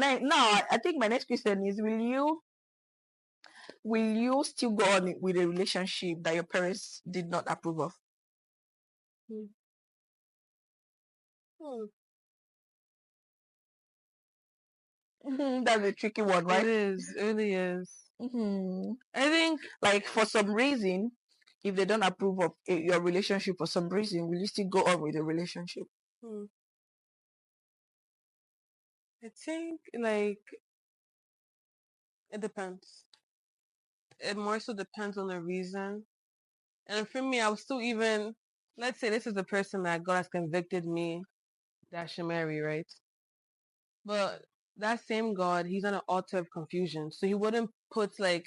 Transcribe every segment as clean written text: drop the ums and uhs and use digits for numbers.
Now, I think my next question is: will you still go on with a relationship that your parents did not approve of? That's a tricky one, right? It is. It really is. I think, like, for some reason, if they don't approve of your relationship for some reason, will you still go on with the relationship? I think, like, it depends. It more so depends on the reason. And for me, I would still even, let's say this is the person that God has convicted me that I should marry, right? But that same God, he's not an author of confusion. So he wouldn't put like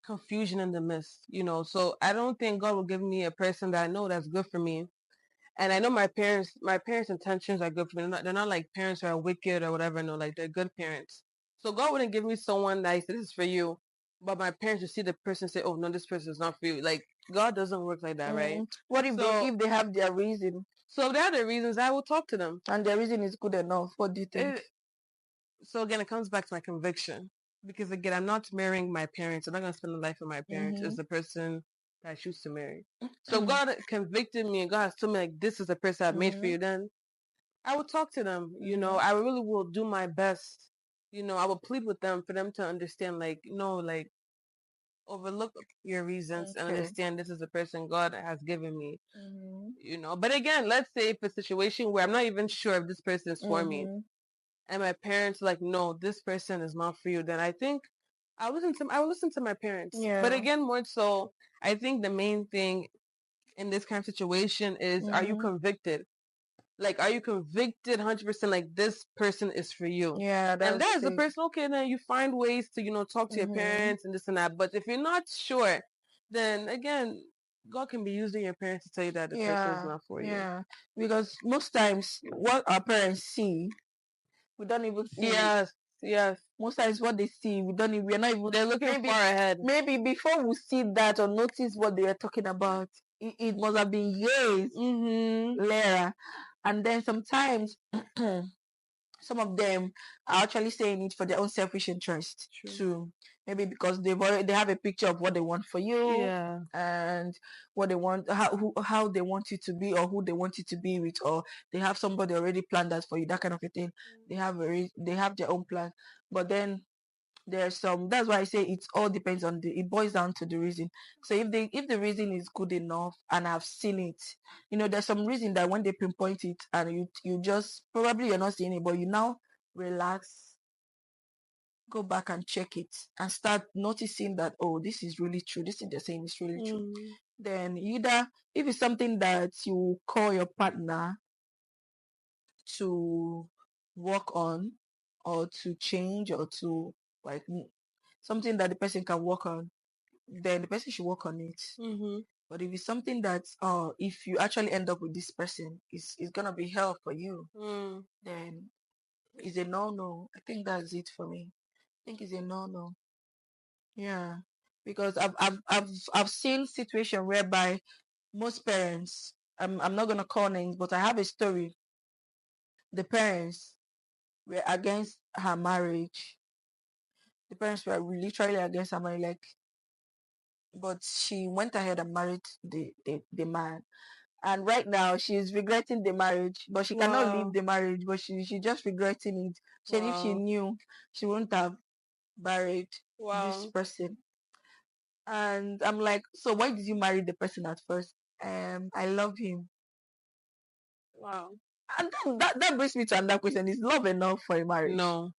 confusion in the midst, So I don't think God will give me a person that I know that's good for me. And I know my parents' intentions are good for me. They're not like parents who are wicked or whatever. No, like they're good parents. So God wouldn't give me someone that he said, this is for you. But my parents will see the person and say, oh, no, this person is not for you. Like, God doesn't work like that, right? What if they have their reason? So if they have their reasons, I will talk to them. And their reason is good enough. What do you think? So again, it comes back to my conviction. Because again, I'm not marrying my parents. I'm not going to spend a life with my parents as the person that I choose to marry. So God convicted me and God has told me, like, this is the person I've made for you. Then I will talk to them. I really will do my best. I will plead with them for them to understand, like, like, overlook your reasons and understand this is the person God has given me. But again, let's say if a situation where I'm not even sure if this person is for me, and my parents like, no, this person is not for you, then I think I will listen to my parents. Yeah. But again, more so, I think the main thing in this kind of situation is, are you convicted? Like, are you convicted 100%? Like, this person is for you. Yeah, and that is the person. Okay, then you find ways to talk to your parents and this and that. But if you're not sure, then again, God can be using your parents to tell you that the person is not for you. Yeah, because most times what our parents see, we don't even see. Yes. Most times what they see, we're not even. They're looking far ahead. Maybe before we see that or notice what they are talking about, it must have been years later. And then sometimes some of them are actually saying it for their own selfish interest too. Maybe because they have a picture of what they want for you, and what they want, how they want you to be, or who they want you to be with, or they have somebody already planned that for you, that kind of a thing. They have their own plan, but then there's some. That's why I say it all depends on it boils down to the reason. So if the reason is good enough and I've seen it, there's some reason that when they pinpoint it and you just probably you're not seeing it, but you now relax, go back and check it and start noticing that, oh, this is really true, this is the same, it's really true. Then either if it's something that you call your partner to work on or to change or to, like, something that the person can work on, then the person should work on it. But if it's something that if you actually end up with this person, it's gonna be hell for you, then it's a no. I think that's it for me. I think it's a no. Yeah, because I've seen situation whereby most parents, I'm not gonna call names, but I have a story. The parents were against her marriage. The parents were literally against her marriage, like, but she went ahead and married the man. And right now she's regretting the marriage, but she cannot leave the marriage, but she just regretting it. She said if she knew, she wouldn't have married this person. And I'm like, so why did you marry the person at first? I love him. Wow. And that brings me to another question. Is love enough for a marriage? No.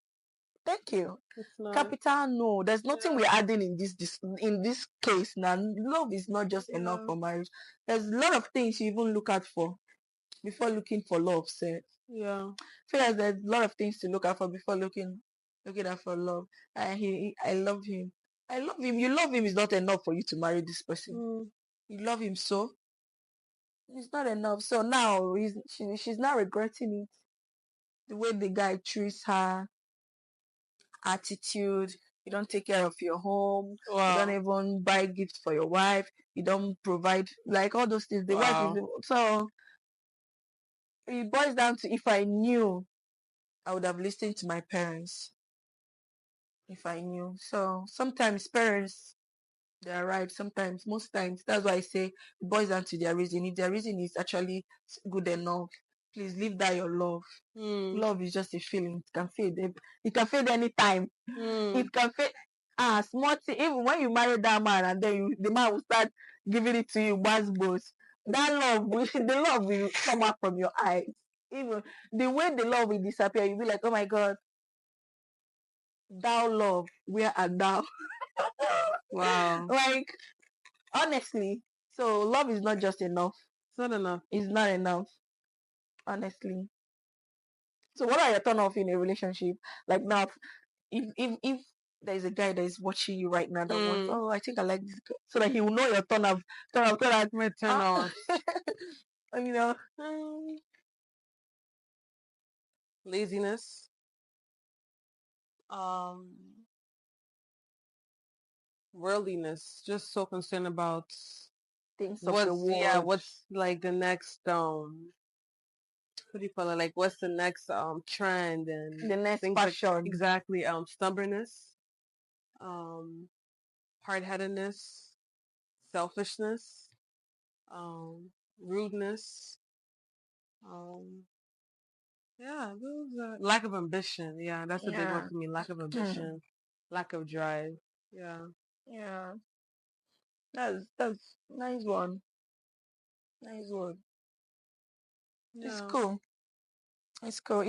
Thank you. It's not. Capital no. There's nothing we're adding in this case now. Love is not just enough for marriage. There's a lot of things you even look out for before looking for love, sir. Yeah. I feel like there's a lot of things to look out for before looking out for love. I love him. I love him. You love him is not enough for you to marry this person. You love him, so it's not enough. So now she's now regretting it. The way the guy treats her, attitude. You don't take care of your home. You don't even buy gifts for your wife. You don't provide, like, all those things. The wife is so it boils down to, if I knew I would have listened to my parents if I knew. So sometimes parents, they're right. Sometimes, most times, that's why I say it boils down to their reason. If their reason is actually good enough, please leave that your love. Love is just a feeling. It can fade. It can fade anytime. It can fade. Small thing. Even when you marry that man and then the man will start giving it to you, boss. That love, the love will come out from your eyes. Even the way the love will disappear, you'll be like, oh my God, thou love, where art thou? Wow. Like, honestly, so love is not just enough. It's not enough. It's not enough, honestly. So what are your turn off in a relationship? Like now, if there's a guy that is watching you right now that wants, oh, I think I like this girl, so that he will know your turn off. My turn off. You know, laziness. Worldliness. Just so concerned about things of the world. what's like the next what do you call it? Like what's the next trend and The next things fashion. like exactly stubbornness, hard headedness, selfishness, rudeness, yeah, those lack of ambition. Yeah, that's a big one Yeah. for me. Lack of ambition, lack of drive. Yeah. Yeah. That's nice one. Nice one. It's Yeah. cool. It's cool.